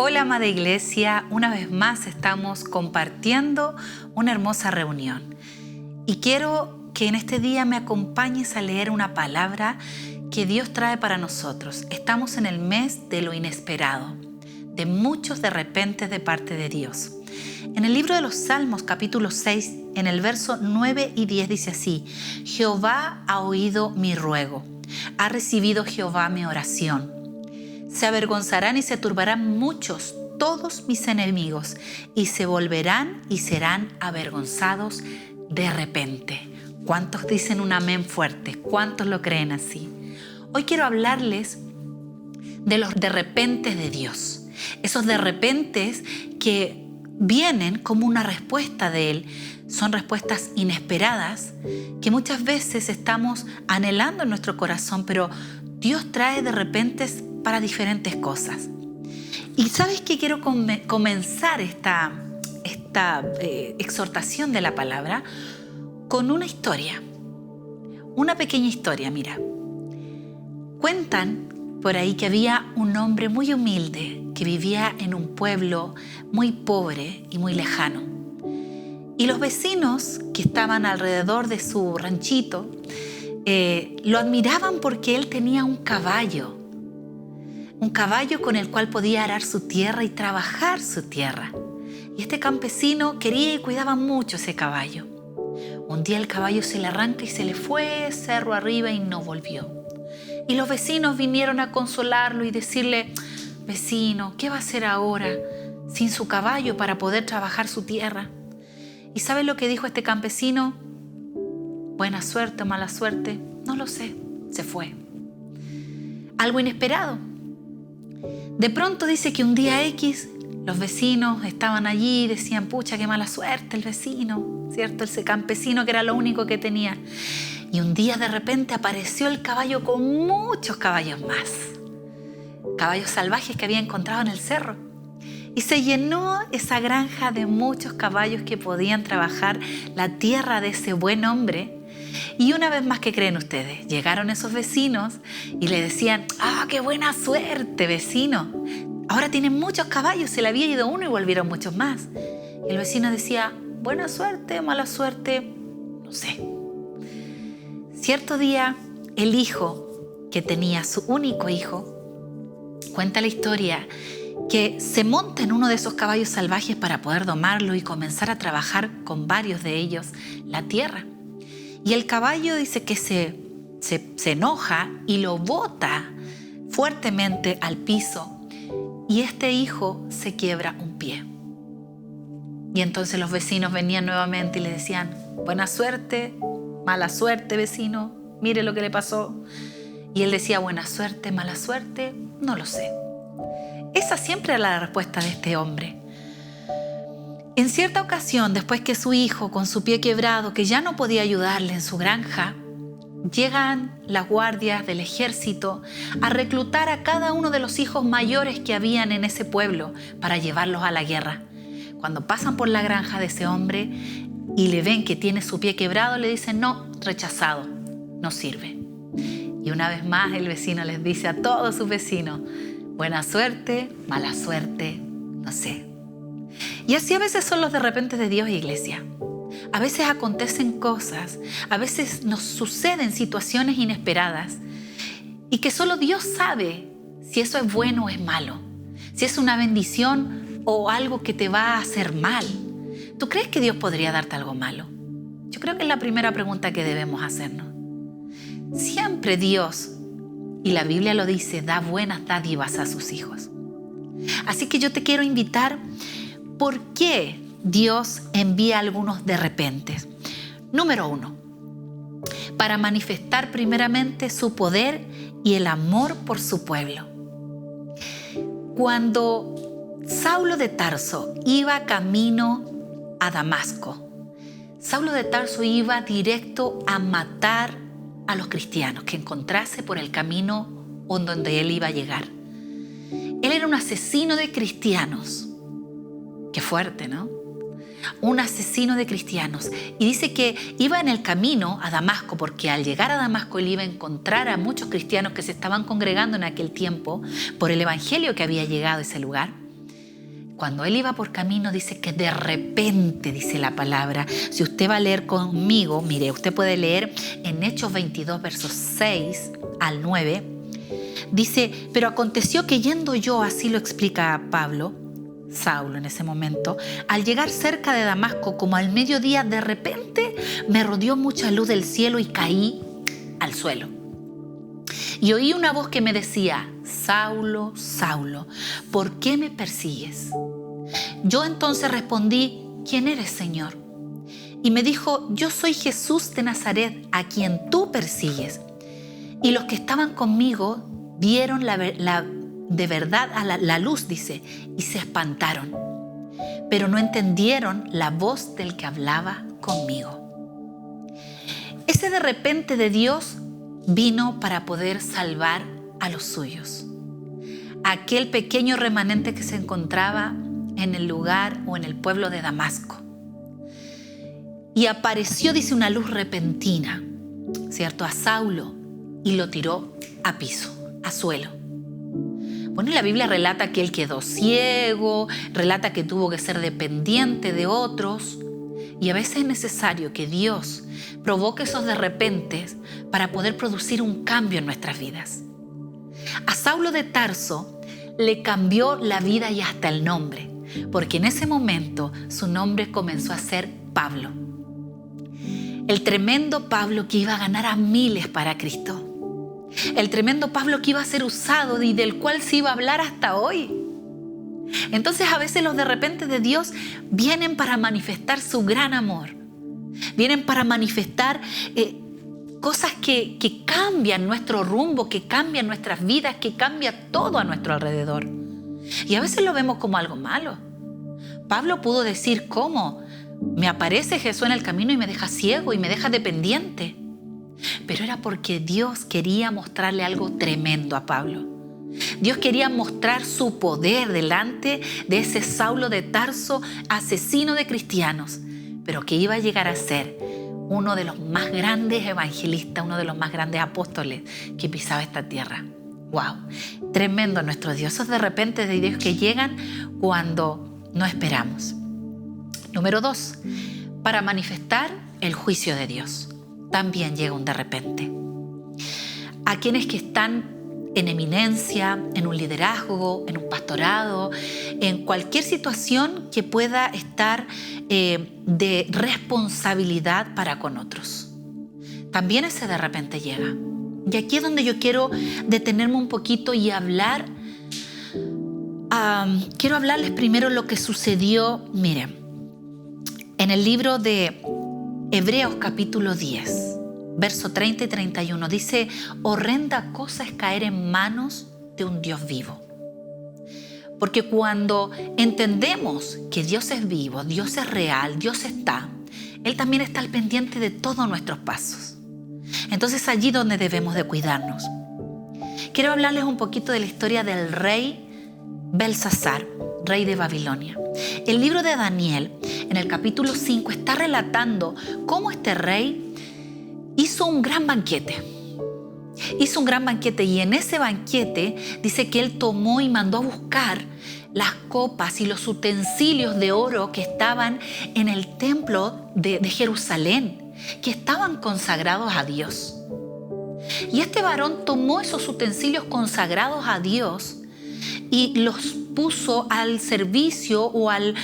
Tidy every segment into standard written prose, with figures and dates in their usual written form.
Hola, amada iglesia, una vez más estamos compartiendo una hermosa reunión y quiero que en este día me acompañes a leer una palabra que Dios trae para nosotros. Estamos en el mes de lo inesperado, de muchos de repente de parte de Dios. En el libro de los Salmos, capítulo 6, en el verso 9 y 10 dice así: Jehová ha oído mi ruego, ha recibido Jehová mi oración. Se avergonzarán y se turbarán muchos, todos mis enemigos, y se volverán y serán avergonzados de repente. ¿Cuántos dicen un amén fuerte? ¿Cuántos lo creen así? Hoy quiero hablarles de los de repente de Dios. Esos de repentes que vienen como una respuesta de Él. Son respuestas inesperadas que muchas veces estamos anhelando en nuestro corazón, pero Dios trae de repentes para diferentes cosas. Y ¿sabes qué? Quiero comenzar esta exhortación de la palabra con una historia. Una pequeña historia, mira. Cuentan por ahí que había un hombre muy humilde que vivía en un pueblo muy pobre y muy lejano. Y los vecinos que estaban alrededor de su ranchito lo admiraban porque él tenía un caballo con el cual podía arar su tierra y trabajar su tierra. Y este campesino quería y cuidaba mucho ese caballo. Un día el caballo se le arranca y se le fue cerro arriba y no volvió. Y los vecinos vinieron a consolarlo y decirle: vecino, ¿qué va a hacer ahora sin su caballo para poder trabajar su tierra? ¿Y sabe lo que dijo este campesino? Buena suerte o mala suerte, no lo sé, se fue. Algo inesperado. De pronto dice que un día X, los vecinos estaban allí y decían: pucha, qué mala suerte el vecino, ¿cierto? Ese campesino que era lo único que tenía. Y un día de repente apareció el caballo con muchos caballos más. Caballos salvajes que había encontrado en el cerro. Y se llenó esa granja de muchos caballos que podían trabajar la tierra de ese buen hombre. Y una vez más, ¿qué creen ustedes? Llegaron esos vecinos y le decían: ¡ah, qué buena suerte, vecino! Ahora tienen muchos caballos, se le había ido uno y volvieron muchos más. Y el vecino decía: buena suerte, mala suerte, no sé. Cierto día, el hijo que tenía, su único hijo, cuenta la historia que se monta en uno de esos caballos salvajes para poder domarlo y comenzar a trabajar con varios de ellos la tierra. Y el caballo dice que se enoja y lo bota fuertemente al piso, y este hijo se quiebra un pie. Y entonces los vecinos venían nuevamente y le decían: buena suerte, mala suerte, vecino, mire lo que le pasó. Y él decía: buena suerte, mala suerte, no lo sé. Esa siempre era la respuesta de este hombre. En cierta ocasión, después que su hijo, con su pie quebrado, que ya no podía ayudarle en su granja, llegan las guardias del ejército a reclutar a cada uno de los hijos mayores que habían en ese pueblo para llevarlos a la guerra. Cuando pasan por la granja de ese hombre y le ven que tiene su pie quebrado, le dicen: no, rechazado, no sirve. Y una vez más el vecino les dice a todos sus vecinos: buena suerte, mala suerte, no sé. Y así a veces son los de repente de Dios, iglesia. A veces acontecen cosas, a veces nos suceden situaciones inesperadas y que solo Dios sabe si eso es bueno o es malo, si es una bendición o algo que te va a hacer mal. ¿Tú crees que Dios podría darte algo malo? Yo creo que es la primera pregunta que debemos hacernos. Siempre Dios, y la Biblia lo dice, da buenas dádivas a sus hijos. Así que yo te quiero invitar: ¿por qué Dios envía algunos de repente? Número 1, para manifestar primeramente su poder y el amor por su pueblo. Cuando Saulo de Tarso iba camino a Damasco, Saulo de Tarso iba directo a matar a los cristianos que encontrase por el camino donde él iba a llegar. Él era un asesino de cristianos. Qué fuerte, ¿no? Un asesino de cristianos. Y dice que iba en el camino a Damasco, porque al llegar a Damasco él iba a encontrar a muchos cristianos que se estaban congregando en aquel tiempo por el evangelio que había llegado a ese lugar. cuando él iba por camino, dice que de repente, dice la palabra. Si usted va a leer conmigo, mire, usted puede leer en Hechos 22, versos 6 al 9. Dice, pero aconteció que yendo yo, así lo explica Pablo, Saulo en ese momento, al llegar cerca de Damasco, como al mediodía, de repente me rodeó mucha luz del cielo y caí al suelo. Y oí una voz que me decía, Saulo, Saulo, ¿por qué me persigues? Yo entonces respondí, ¿quién eres, Señor? Y me dijo, yo soy Jesús de Nazaret, a quien tú persigues. Y los que estaban conmigo vieron de verdad la luz, dice, y se espantaron, pero no entendieron la voz del que hablaba conmigo. Ese de repente de Dios vino para poder salvar a los suyos. Aquel pequeño remanente que se encontraba en el lugar o en el pueblo de Damasco. Y apareció, dice, una luz repentina, ¿cierto?, a Saulo y lo tiró a piso, a suelo. Bueno, y la Biblia relata que él quedó ciego, relata que tuvo que ser dependiente de otros. Y a veces es necesario que Dios provoque esos de repentes para poder producir un cambio en nuestras vidas. A Saulo de Tarso le cambió la vida y hasta el nombre, porque en ese momento su nombre comenzó a ser Pablo. El tremendo Pablo que iba a ganar a miles para Cristo. El tremendo Pablo que iba a ser usado y del cual se iba a hablar hasta hoy. Entonces a veces los de repente de Dios vienen para manifestar su gran amor. Vienen para manifestar cosas que cambian nuestro rumbo, que cambian nuestras vidas, que cambia todo a nuestro alrededor. Y a veces lo vemos como algo malo. Pablo pudo decir, ¿cómo? Me aparece Jesús en el camino y me deja ciego y me deja dependiente. Pero era porque Dios quería mostrarle algo tremendo a Pablo. Dios quería mostrar su poder delante de ese Saulo de Tarso, asesino de cristianos, pero que iba a llegar a ser uno de los más grandes evangelistas, uno de los más grandes apóstoles que pisaba esta tierra. ¡Wow! Tremendo nuestro Dios. Esos de repente de Dios que llegan cuando no esperamos. Número 2, para manifestar el juicio de Dios. También llega un de repente. A quienes que están en eminencia, en un liderazgo, en un pastorado, en cualquier situación que pueda estar de responsabilidad para con otros. También ese de repente llega. Y aquí es donde yo quiero detenerme un poquito y hablar. Quiero hablarles primero lo que sucedió, miren, en el libro de Hebreos capítulo 10. Verso 30 y 31 dice, horrenda cosa es caer en manos de un Dios vivo. Porque cuando entendemos que Dios es vivo, Dios es real, Dios está, Él también está al pendiente de todos nuestros pasos. Entonces allí donde debemos de cuidarnos. Quiero hablarles un poquito de la historia del rey Belsasar, rey de Babilonia. El libro de Daniel, en el capítulo 5, está relatando cómo este rey hizo un gran banquete. Hizo un gran banquete y en ese banquete dice que él tomó y mandó a buscar las copas y los utensilios de oro que estaban en el templo de Jerusalén, que estaban consagrados a Dios. Y este varón tomó esos utensilios consagrados a Dios y los puso al servicio o al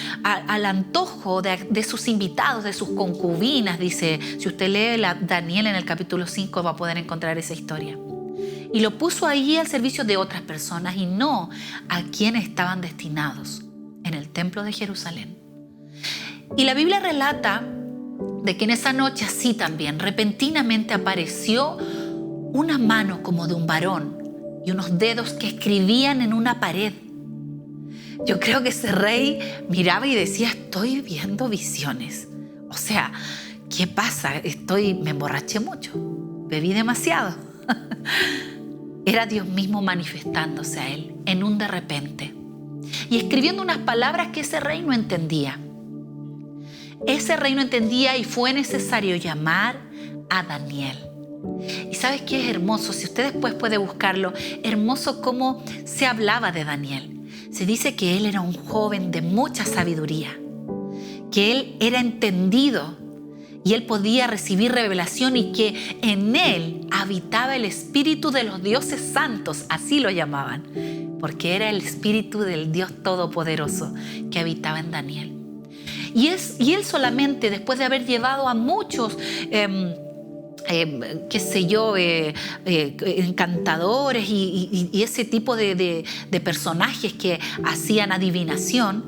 antojo de sus invitados, de sus concubinas, dice. Si usted lee Daniel en el capítulo 5 va a poder encontrar esa historia. Y lo puso ahí al servicio de otras personas y no a quienes estaban destinados en el templo de Jerusalén. Y la Biblia relata de que en esa noche así también repentinamente apareció una mano como de un varón y unos dedos que escribían en una pared. Yo creo que ese rey miraba y decía, estoy viendo visiones. O sea, ¿qué pasa? Me emborraché mucho, bebí demasiado. Era Dios mismo manifestándose a él en un de repente y escribiendo unas palabras que ese rey no entendía. Ese rey no entendía y fue necesario llamar a Daniel. Y ¿sabes qué es hermoso? Si usted después puede buscarlo, hermoso cómo se hablaba de Daniel. se dice que él era un joven de mucha sabiduría, que él era entendido y él podía recibir revelación y que en él habitaba el espíritu de los dioses santos, así lo llamaban, porque era el espíritu del Dios Todopoderoso que habitaba en Daniel. Y él solamente, después de haber llevado a muchos encantadores y ese tipo de personajes que hacían adivinación,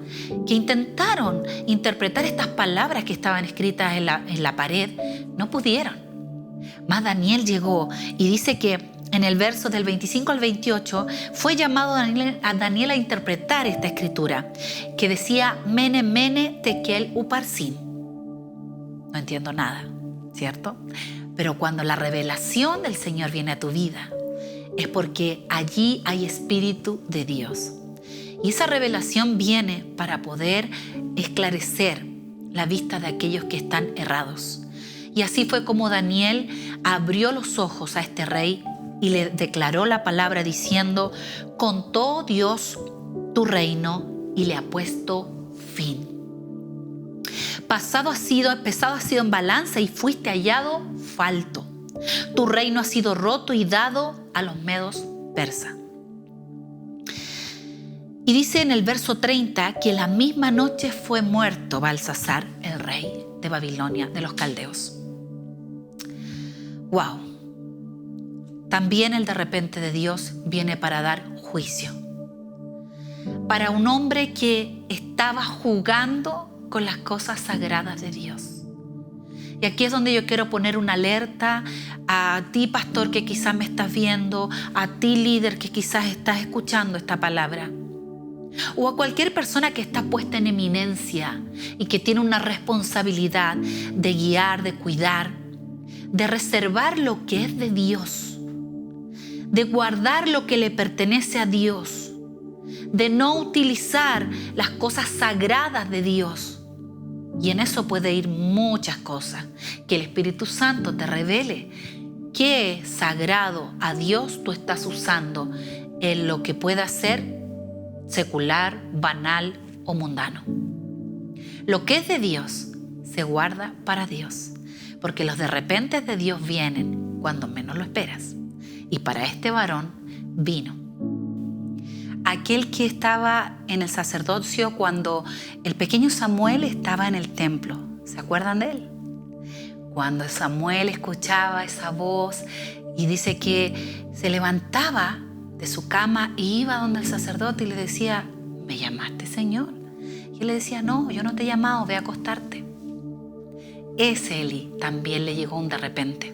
que intentaron interpretar estas palabras que estaban escritas en la pared, no pudieron. Mas Daniel llegó y dice que en el verso del 25 al 28 fue llamado a Daniel a interpretar esta escritura que decía Mene, Mene, Tekel, Uparsin. No entiendo nada, ¿cierto? Pero cuando la revelación del Señor viene a tu vida, es porque allí hay Espíritu de Dios. Y esa revelación viene para poder esclarecer la vista de aquellos que están errados. Y así fue como Daniel abrió los ojos a este rey y le declaró la palabra diciendo: contó Dios tu reino y le ha puesto fin. Pesado ha sido en balanza y fuiste hallado falto. Tu reino ha sido roto y dado a los medos persas. Y dice en el verso 30 que la misma noche fue muerto Balsasar, el rey de Babilonia, de los caldeos. ¡Wow! También el de repente de Dios viene para dar juicio. Para un hombre que estaba jugando con las cosas sagradas de Dios. Y aquí es donde yo quiero poner una alerta a ti, pastor, que quizás me estás viendo, a ti, líder, que quizás estás escuchando esta palabra, o a cualquier persona que está puesta en eminencia y que tiene una responsabilidad de guiar, de cuidar, de reservar lo que es de Dios, de guardar lo que le pertenece a Dios, de no utilizar las cosas sagradas de Dios. Y en eso puede ir muchas cosas. Que el Espíritu Santo te revele qué sagrado a Dios tú estás usando en lo que pueda ser secular, banal o mundano. Lo que es de Dios se guarda para Dios, porque los de repente de Dios vienen cuando menos lo esperas. Y para este varón vino. Aquel que estaba en el sacerdocio cuando el pequeño Samuel estaba en el templo. ¿Se acuerdan de él? Cuando Samuel escuchaba esa voz y dice que se levantaba de su cama y iba donde el sacerdote y le decía: ¿me llamaste, Señor? Y él le decía: no, yo no te he llamado, ve a acostarte. Ese Elí también le llegó un de repente.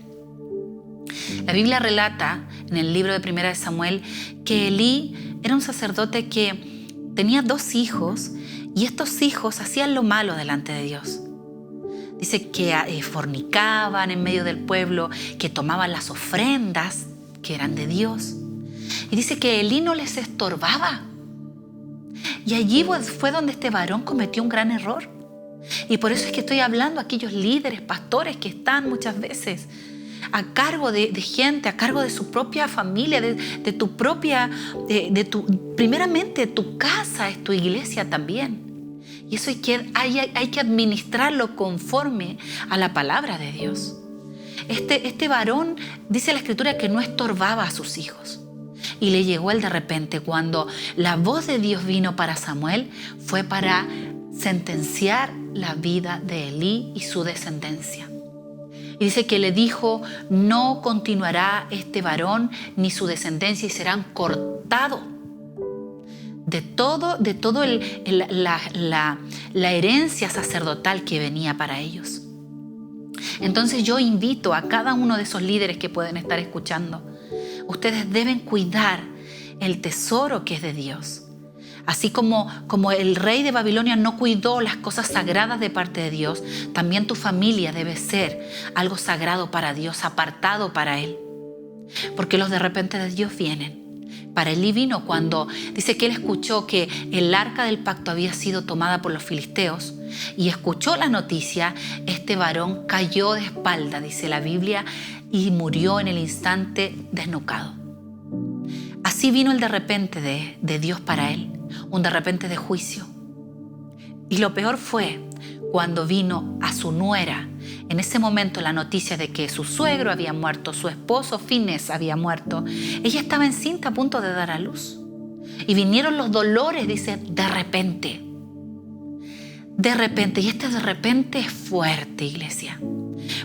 La Biblia relata en el libro de Primera de Samuel que Elí era un sacerdote que tenía 2 hijos y estos hijos hacían lo malo delante de Dios. Dice que fornicaban en medio del pueblo, que tomaban las ofrendas que eran de Dios. Y dice que Elí no les estorbaba. Y allí fue donde este varón cometió un gran error. Y por eso es que estoy hablando a aquellos líderes, pastores que están muchas veces a cargo de gente, a cargo de su propia familia, primeramente tu casa es tu iglesia también. Y eso hay que administrarlo conforme a la palabra de Dios. Este varón, dice la Escritura, que no estorbaba a sus hijos. Y le llegó el de repente cuando la voz de Dios vino para Samuel, fue para sentenciar la vida de Elí y su descendencia. Y dice que le dijo: no continuará este varón ni su descendencia y serán cortados de todo la herencia sacerdotal que venía para ellos. Entonces yo invito a cada uno de esos líderes que pueden estar escuchando: ustedes deben cuidar el tesoro que es de Dios. Así como el rey de Babilonia no cuidó las cosas sagradas de parte de Dios, también tu familia debe ser algo sagrado para Dios, apartado para Él. Porque los de repente de Dios vienen. Para Elí vino cuando dice que él escuchó que el arca del pacto había sido tomada por los filisteos y escuchó la noticia. Este varón cayó de espalda, dice la Biblia, y murió en el instante desnucado. Así vino el de repente de Dios para él. un de repente de juicio. Y lo peor fue cuando vino a su nuera, en ese momento la noticia de que su suegro había muerto, su esposo Finés había muerto. Ella estaba encinta a punto de dar a luz. Y vinieron los dolores, dice, de repente. De repente, y este de repente es fuerte, iglesia.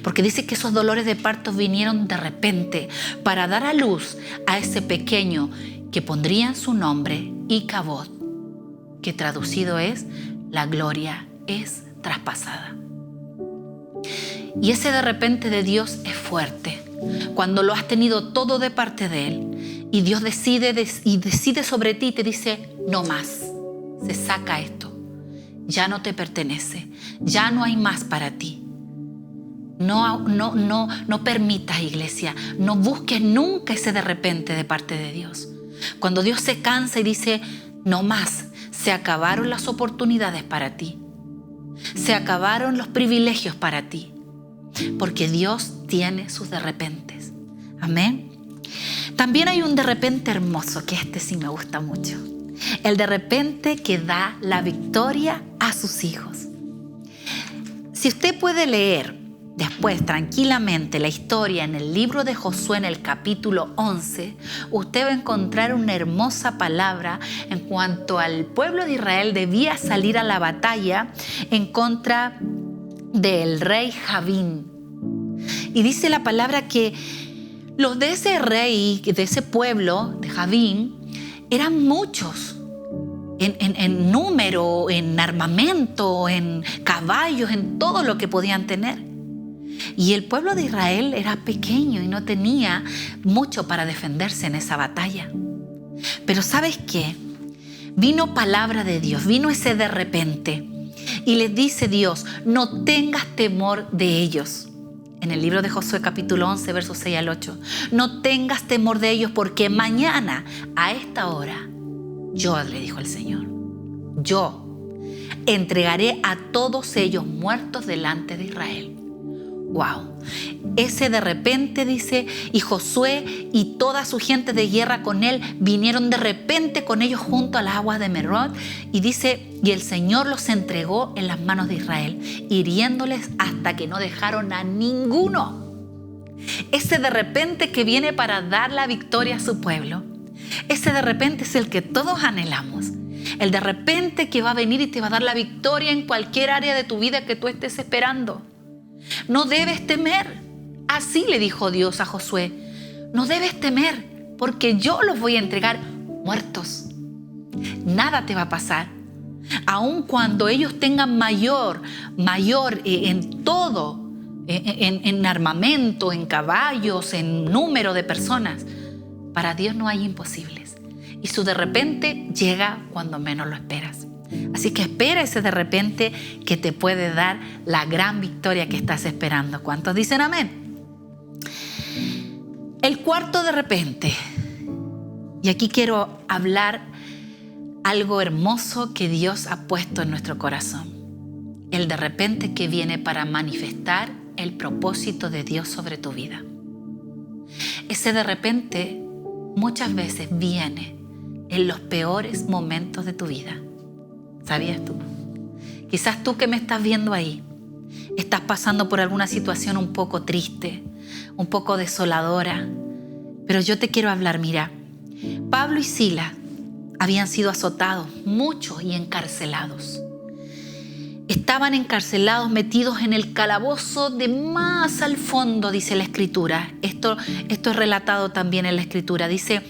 Porque dice que esos dolores de parto vinieron de repente para dar a luz a ese pequeño que pondrían su nombre Icabod, que traducido es la gloria es traspasada. Y ese de repente de Dios es fuerte. Cuando lo has tenido todo de parte de Él y Dios decide sobre ti y te dice, no más, se saca esto, ya no te pertenece, ya no hay más para ti. No permitas, iglesia, no busques nunca ese de repente de parte de Dios. Cuando Dios se cansa y dice, no más, se acabaron las oportunidades para ti. Se acabaron los privilegios para ti. Porque Dios tiene sus de repentes. Amén. También hay un de repente hermoso, que este sí me gusta mucho. El de repente que da la victoria a sus hijos. Si usted puede leer después tranquilamente la historia en el libro de Josué en el capítulo 11, usted va a encontrar una hermosa palabra en cuanto al pueblo de Israel debía salir a la batalla en contra del rey Javín. Y dice la palabra que los de ese rey, de ese pueblo de Javín, eran muchos en número, en armamento, en caballos, en todo lo que podían tener. Y el pueblo de Israel era pequeño y no tenía mucho para defenderse en esa batalla. Pero ¿sabes qué? Vino palabra de Dios, vino ese de repente. Y les dice Dios, no tengas temor de ellos. En el libro de Josué capítulo 11, versos 6 al 8. No tengas temor de ellos porque mañana a esta hora, yo, le dijo el Señor, yo entregaré a todos ellos muertos delante de Israel. Wow. Ese de repente dice, y Josué y toda su gente de guerra con él vinieron de repente con ellos junto a las aguas de Merod, y dice, y el Señor los entregó en las manos de Israel, hiriéndoles hasta que no dejaron a ninguno. Ese de repente que viene para dar la victoria a su pueblo, ese de repente es el que todos anhelamos. El de repente que va a venir y te va a dar la victoria en cualquier área de tu vida que tú estés esperando. No debes temer. Así le dijo Dios a Josué. No debes temer, porque yo los voy a entregar muertos. Nada te va a pasar. Aun cuando ellos tengan mayor en todo, en armamento, en caballos, en número de personas, para Dios no hay imposibles. Y su de repente llega cuando menos lo esperas. Así que espera ese de repente que te puede dar la gran victoria que estás esperando. ¿Cuántos dicen amén? El cuarto de repente. Y aquí quiero hablar algo hermoso que Dios ha puesto en nuestro corazón. El de repente que viene para manifestar el propósito de Dios sobre tu vida. Ese de repente muchas veces viene en los peores momentos de tu vida. ¿Sabías tú? Quizás tú que me estás viendo ahí, estás pasando por alguna situación un poco triste, un poco desoladora. Pero yo te quiero hablar, mira, Pablo y Silas habían sido azotados, muchos, y encarcelados. Estaban encarcelados, metidos en el calabozo de más al fondo, dice la Escritura. Esto es relatado también en la Escritura. Dice,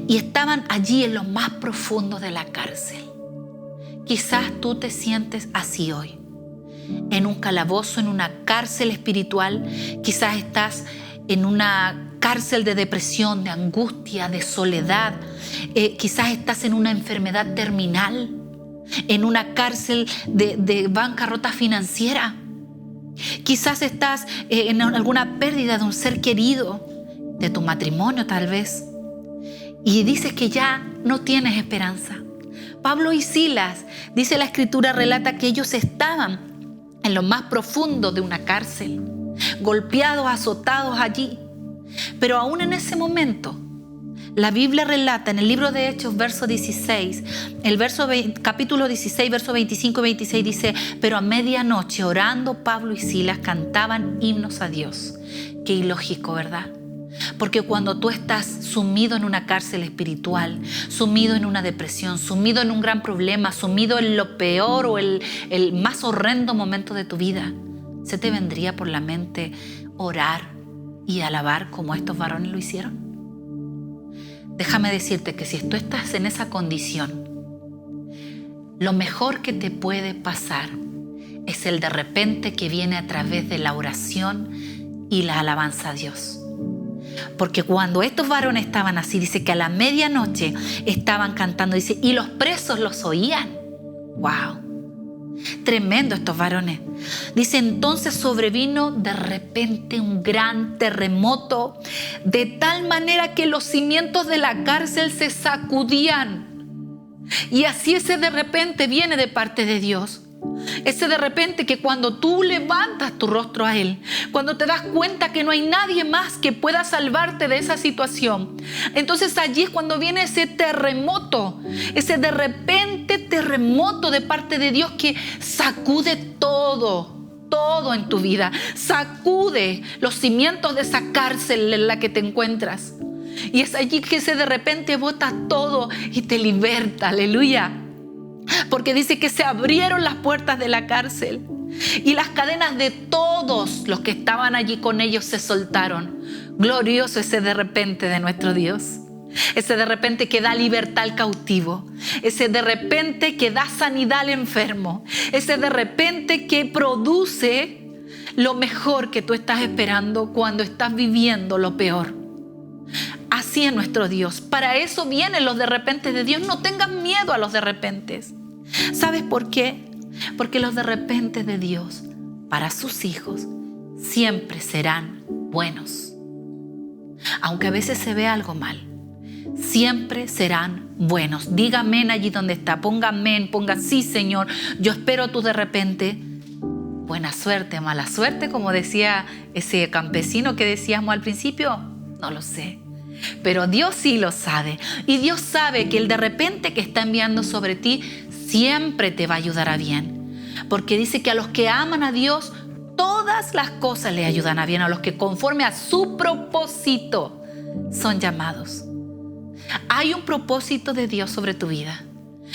y estaban allí en lo más profundo de la cárcel. Quizás tú te sientes así hoy, en un calabozo, en una cárcel espiritual. Quizás estás en una cárcel de depresión, de angustia, de soledad. Quizás estás en una enfermedad terminal, en una cárcel de bancarrota financiera. Quizás estás en alguna pérdida de un ser querido, de tu matrimonio tal vez, y dices que ya no tienes esperanza. Pablo y Silas, dice la Escritura, relata que ellos estaban en lo más profundo de una cárcel, golpeados, azotados allí. Pero aún en ese momento, La Biblia relata en el libro de Hechos, verso 16, capítulo 16, verso 25 y 26 dice: pero a medianoche, orando, Pablo y Silas cantaban himnos a Dios. Qué ilógico, ¿verdad? Porque cuando tú estás sumido en una cárcel espiritual, sumido en una depresión, sumido en un gran problema, sumido en lo peor o el más horrendo momento de tu vida, ¿se te vendría por la mente orar y alabar como estos varones lo hicieron? Déjame decirte que si tú estás en esa condición, lo mejor que te puede pasar es el de repente que viene a través de la oración y la alabanza a Dios. Porque cuando estos varones estaban así, dice que a la medianoche estaban cantando, dice, y los presos los oían. ¡Wow! Tremendo estos varones. Dice, entonces sobrevino de repente un gran terremoto, de tal manera que los cimientos de la cárcel se sacudían. Y así ese de repente viene de parte de Dios. Ese de repente que cuando tú levantas tu rostro a Él, cuando te das cuenta que no hay nadie más que pueda salvarte de esa situación, entonces allí es cuando viene ese terremoto, ese de repente terremoto de parte de Dios que sacude todo en tu vida, sacude los cimientos de esa cárcel en la que te encuentras. Y es allí que ese de repente bota todo y te liberta, aleluya. Porque dice que se abrieron las puertas de la cárcel y las cadenas de todos los que estaban allí con ellos se soltaron. Glorioso ese de repente de nuestro Dios. Ese de repente que da libertad al cautivo. Ese de repente que da sanidad al enfermo. Ese de repente que produce lo mejor que tú estás esperando cuando estás viviendo lo peor. Así es nuestro Dios. Para eso vienen los de repente de Dios. No tengan miedo a los de repentes. ¿Sabes por qué? Porque los de repente de Dios, para sus hijos, siempre serán buenos. Aunque a veces se vea algo mal, siempre serán buenos. Diga amén allí donde está. Ponga amén, ponga sí, Señor. Yo espero tu de repente. Buena suerte, mala suerte, como decía ese campesino que decíamos al principio. No lo sé. Pero Dios sí lo sabe. Y Dios sabe que el de repente que está enviando sobre ti siempre te va a ayudar a bien. Porque dice que a los que aman a Dios, todas las cosas le ayudan a bien. A los que conforme a su propósito son llamados. Hay un propósito de Dios sobre tu vida.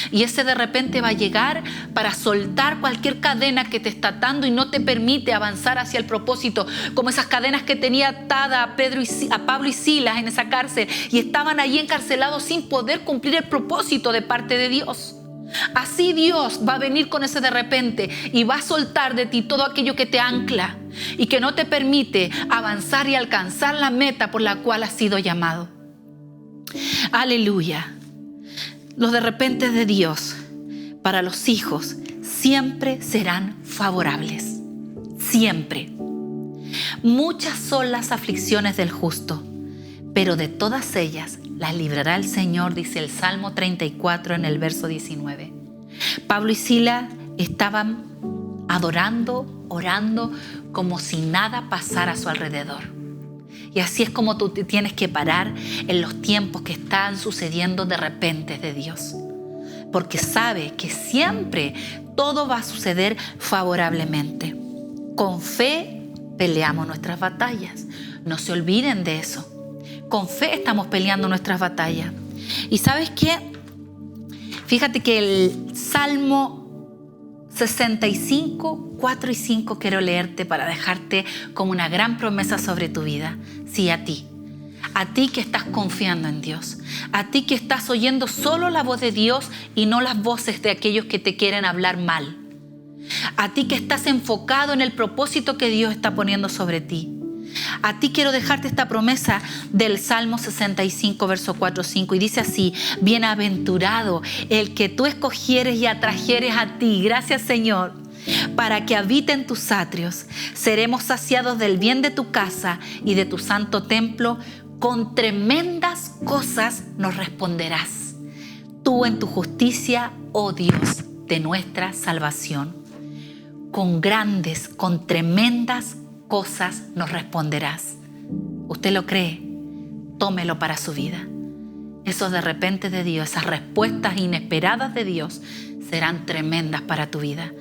Y ese de repente va a llegar para soltar cualquier cadena que te está atando y no te permite avanzar hacia el propósito, como esas cadenas que tenía atada a Pablo y Silas en esa cárcel y estaban allí encarcelados sin poder cumplir el propósito de parte de Dios. Así Dios va a venir con ese de repente y va a soltar de ti todo aquello que te ancla y que no te permite avanzar y alcanzar la meta por la cual has sido llamado. Aleluya. Los de repente de Dios para los hijos siempre serán favorables. Siempre. Muchas son las aflicciones del justo, pero de todas ellas las librará el Señor, dice el Salmo 34 en el verso 19. Pablo y Silas estaban adorando, orando, como si nada pasara a su alrededor. Y así es como tú te tienes que parar en los tiempos que están sucediendo de repente de Dios. Porque sabe que siempre todo va a suceder favorablemente. Con fe peleamos nuestras batallas. No se olviden de eso. Con fe estamos peleando nuestras batallas. ¿Y sabes qué? Fíjate que el Salmo 65, 4 y 5 quiero leerte para dejarte como una gran promesa sobre tu vida. Sí, a ti que estás confiando en Dios, a ti que estás oyendo solo la voz de Dios y no las voces de aquellos que te quieren hablar mal, a ti que estás enfocado en el propósito que Dios está poniendo sobre ti. A ti quiero dejarte esta promesa del Salmo 65, verso 4, 5. Y dice así: bienaventurado el que tú escogieres y atrajeres a ti. Gracias, Señor, para que habite en tus atrios. Seremos saciados del bien de tu casa y de tu santo templo. Con tremendas cosas nos responderás. Tú en tu justicia, oh Dios, de nuestra salvación. Con tremendas cosas nos responderás. ¿Usted lo cree? Tómelo para su vida. esos de repente de Dios, esas respuestas inesperadas de Dios serán tremendas para tu vida,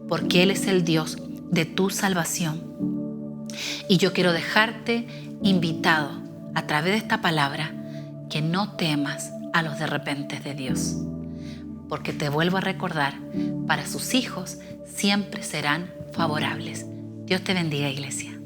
porque Él es el Dios de tu salvación. Y yo quiero dejarte invitado a través de esta palabra que no temas a los de repente de Dios, porque te vuelvo a recordar, para sus hijos siempre serán favorables. Dios te bendiga, iglesia.